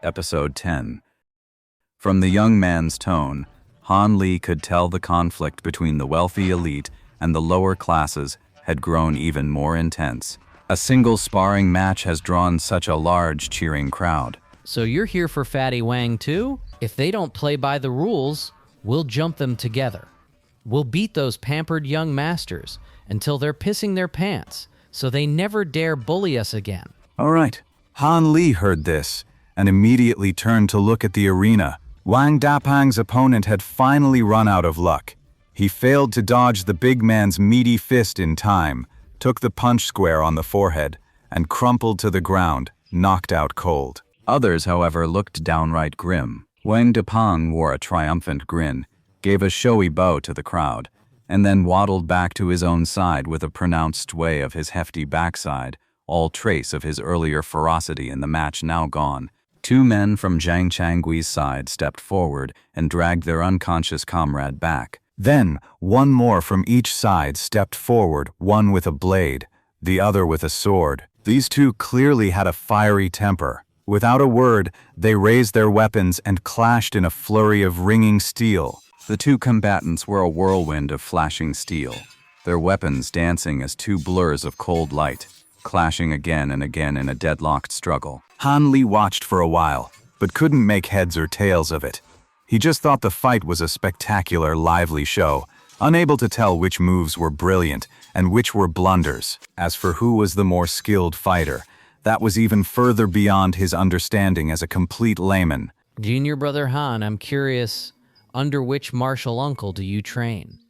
Episode 10. From the young man's tone, Han Li could tell the conflict between the wealthy elite and the lower classes had grown even more intense. A single sparring match has drawn such a large cheering crowd. So you're here for Fatty Wang too? If they don't play by the rules, we'll jump them together. We'll beat those pampered young masters until they're pissing their pants, so they never dare bully us again. All right. Han Li heard this and immediately turned to look at the arena. Wang Dapang's opponent had finally run out of luck. He failed to dodge the big man's meaty fist in time, took the punch square on the forehead, and crumpled to the ground, knocked out cold. Others, however, looked downright grim. Wang Dapang wore a triumphant grin, gave a showy bow to the crowd, and then waddled back to his own side with a pronounced sway of his hefty backside, all trace of his earlier ferocity in the match now gone. Two men from Zhang Changgui's side stepped forward and dragged their unconscious comrade back. Then, one more from each side stepped forward, one with a blade, the other with a sword. These two clearly had a fiery temper. Without a word, they raised their weapons and clashed in a flurry of ringing steel. The two combatants were a whirlwind of flashing steel, their weapons dancing as two blurs of cold light, clashing again and again in a deadlocked struggle. Han Li watched for a while, but couldn't make heads or tails of it. He just thought the fight was a spectacular, lively show, unable to tell which moves were brilliant and which were blunders. As for who was the more skilled fighter, that was even further beyond his understanding as a complete layman. Junior brother Han, I'm curious, under which martial uncle do you train?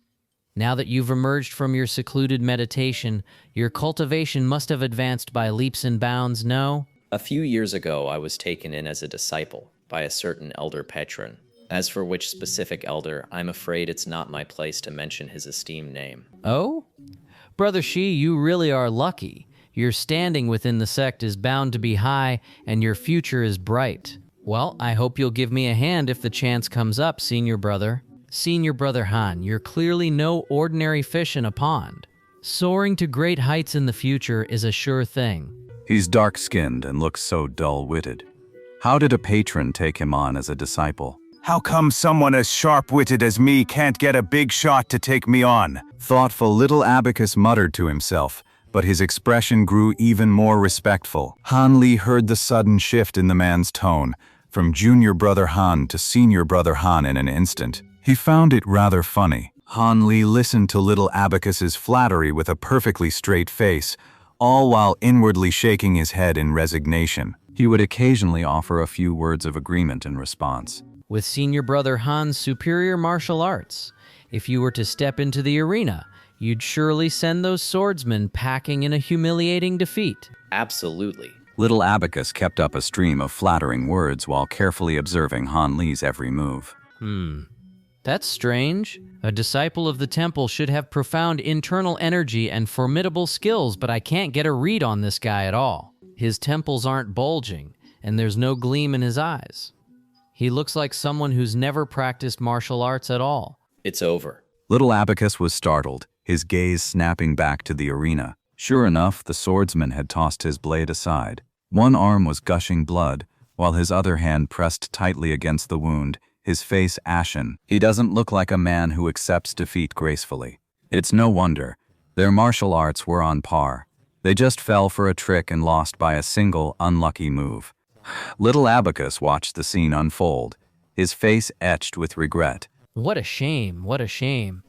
Now that you've emerged from your secluded meditation, your cultivation must have advanced by leaps and bounds, no? A few years ago, I was taken in as a disciple by a certain elder patron. As for which specific elder, I'm afraid it's not my place to mention his esteemed name. Oh? Brother Shi, you really are lucky. Your standing within the sect is bound to be high, and your future is bright. Well, I hope you'll give me a hand if the chance comes up, senior brother. Senior brother Han, you're clearly no ordinary fish in a pond. Soaring to great heights in the future is a sure thing. He's dark-skinned and looks so dull-witted. How did a patron take him on as a disciple? How come someone as sharp-witted as me can't get a big shot to take me on? Thoughtful little Abacus muttered to himself, but his expression grew even more respectful. Han Li heard the sudden shift in the man's tone, from junior brother Han to senior brother Han in an instant. He found it rather funny. Han Li listened to little Abacus's flattery with a perfectly straight face, all while inwardly shaking his head in resignation. He would occasionally offer a few words of agreement in response. With senior brother Han's superior martial arts, if you were to step into the arena, you'd surely send those swordsmen packing in a humiliating defeat. Absolutely. Little Abacus kept up a stream of flattering words while carefully observing Han Li's every move. That's strange. A disciple of the temple should have profound internal energy and formidable skills, but I can't get a read on this guy at all. His temples aren't bulging, and there's no gleam in his eyes. He looks like someone who's never practiced martial arts at all. It's over. Little Abacus was startled, his gaze snapping back to the arena. Sure enough, the swordsman had tossed his blade aside. One arm was gushing blood, while his other hand pressed tightly against the wound, his face ashen. He doesn't look like a man who accepts defeat gracefully. It's no wonder. Their martial arts were on par. They just fell for a trick and lost by a single, unlucky move. Little Abacus watched the scene unfold, his face etched with regret. What a shame, what a shame.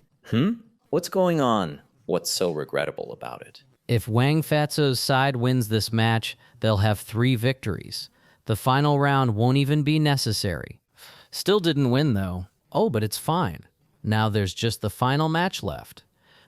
What's going on? What's so regrettable about it? If Wang Fatso's side wins this match, they'll have 3 victories. The final round won't even be necessary. Still didn't win, though. Oh, but it's fine. Now there's just the final match left.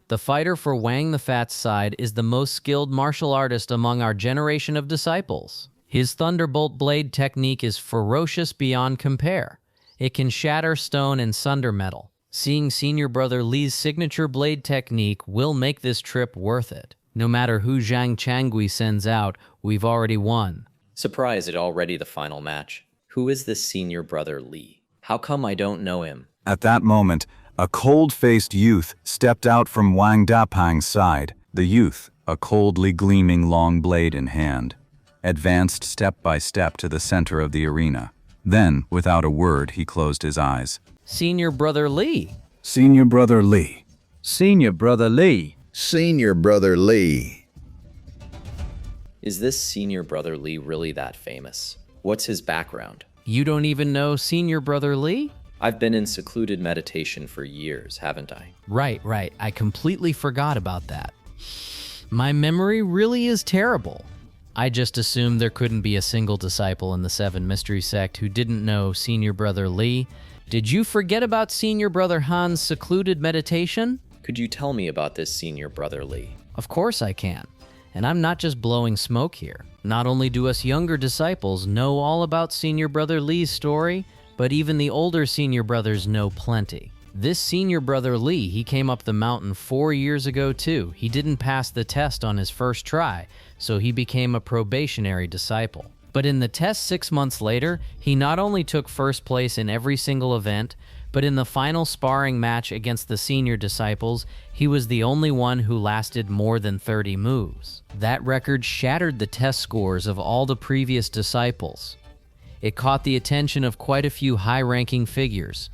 The fighter for Wang the Fat's side is the most skilled martial artist among our generation of disciples. His thunderbolt blade technique is ferocious beyond compare. It can shatter stone and sunder metal. Seeing senior brother Li's signature blade technique will make this trip worth it. No matter who Zhang Changui sends out, we've already won. Surprised it already the final match. Who is this senior brother Li? How come I don't know him? At that moment, a cold-faced youth stepped out from Wang Dapang's side. The youth, a coldly gleaming long blade in hand. advanced step by step to the center of the arena. Then, without a word, he closed his eyes. Senior Brother Lee. Senior Brother Lee. Senior Brother Lee. Senior Brother Lee. Is this Senior Brother Lee really that famous? What's his background? You don't even know Senior Brother Lee? I've been in secluded meditation for years, haven't I? Right. I completely forgot about that. My memory really is terrible. I just assumed there couldn't be a single disciple in the Seven Mystery Sect who didn't know Senior Brother Lee. Did you forget about Senior Brother Han's secluded meditation? Could you tell me about this Senior Brother Lee? Of course I can. And I'm not just blowing smoke here. Not only do us younger disciples know all about Senior Brother Lee's story, but even the older Senior Brothers know plenty. This Senior Brother Lee, he came up the mountain 4 years ago too. He didn't pass the test on his first try, so he became a probationary disciple. But in the test 6 months later, he not only took first place in every single event, but in the final sparring match against the senior disciples, he was the only one who lasted more than 30 moves. That record shattered the test scores of all the previous disciples. It caught the attention of quite a few high-ranking figures.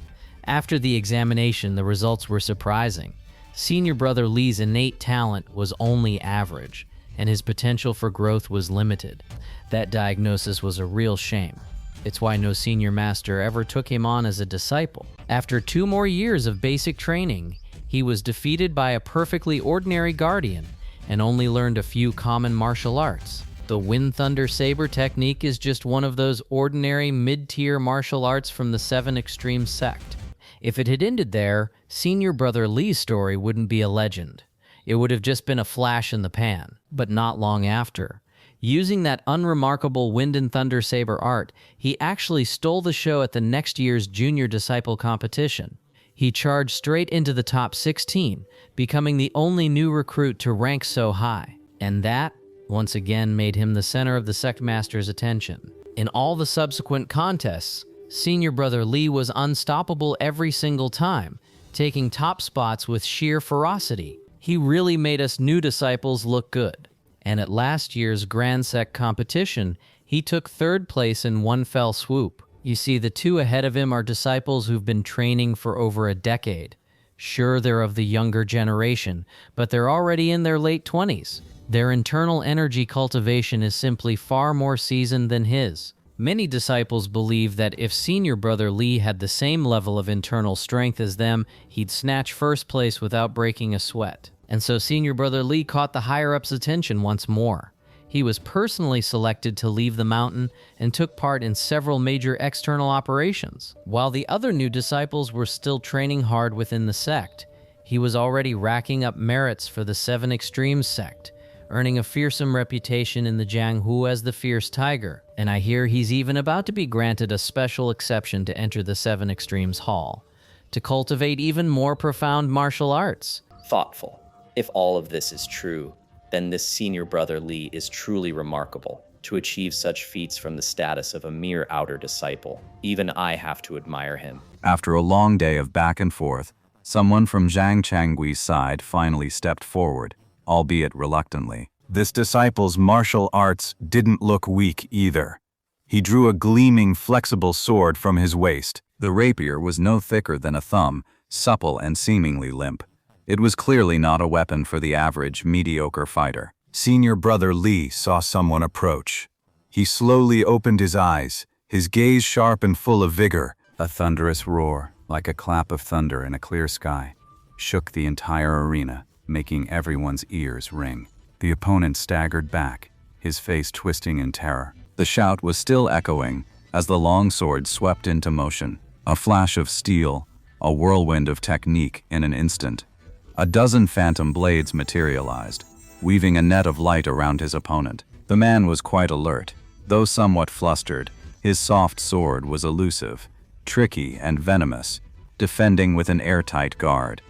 After the examination, the results were surprising. Senior Brother Lee's innate talent was only average, and his potential for growth was limited. That diagnosis was a real shame. It's why no senior master ever took him on as a disciple. After 2 more years of basic training, he was defeated by a perfectly ordinary guardian and only learned a few common martial arts. The Wind Thunder Saber technique is just one of those ordinary mid-tier martial arts from the Seven Extreme sect. If it had ended there, Senior Brother Lee's story wouldn't be a legend. It would have just been a flash in the pan, but not long after. Using that unremarkable Wind and Thunder Saber art, he actually stole the show at the next year's Junior Disciple competition. He charged straight into the top 16, becoming the only new recruit to rank so high. And that, once again, made him the center of the sect master's attention. In all the subsequent contests, Senior Brother Lee was unstoppable every single time, taking top spots with sheer ferocity. He really made us new disciples look good. And at last year's Grand Sect competition, he took 3rd place in one fell swoop. You see, the 2 ahead of him are disciples who've been training for over a decade. Sure, they're of the younger generation, but they're already in their late 20s. Their internal energy cultivation is simply far more seasoned than his. Many disciples believe that if Senior Brother Lee had the same level of internal strength as them, he'd snatch 1st place without breaking a sweat. And so Senior Brother Lee caught the higher-ups' attention once more. He was personally selected to leave the mountain and took part in several major external operations. While the other new disciples were still training hard within the sect, he was already racking up merits for the Seven Extreme sect, earning a fearsome reputation in the Jianghu as the Fierce Tiger. And I hear he's even about to be granted a special exception to enter the Seven Extremes Hall, to cultivate even more profound martial arts. Thoughtful. If all of this is true, then this Senior Brother Lee is truly remarkable. To achieve such feats from the status of a mere outer disciple, even I have to admire him. After a long day of back and forth, someone from Zhang Changgui's side finally stepped forward, albeit reluctantly. This disciple's martial arts didn't look weak either. He drew a gleaming, flexible sword from his waist. The rapier was no thicker than a thumb, supple and seemingly limp. It was clearly not a weapon for the average, mediocre fighter. Senior Brother Lee saw someone approach. He slowly opened his eyes, his gaze sharp and full of vigor. A thunderous roar, like a clap of thunder in a clear sky, shook the entire arena, making everyone's ears ring. The opponent staggered back, his face twisting in terror. The shout was still echoing as the long sword swept into motion. A flash of steel, a whirlwind of technique in an instant. A dozen phantom blades materialized, weaving a net of light around his opponent. The man was quite alert. Though somewhat flustered, his soft sword was elusive, tricky and venomous, defending with an airtight guard.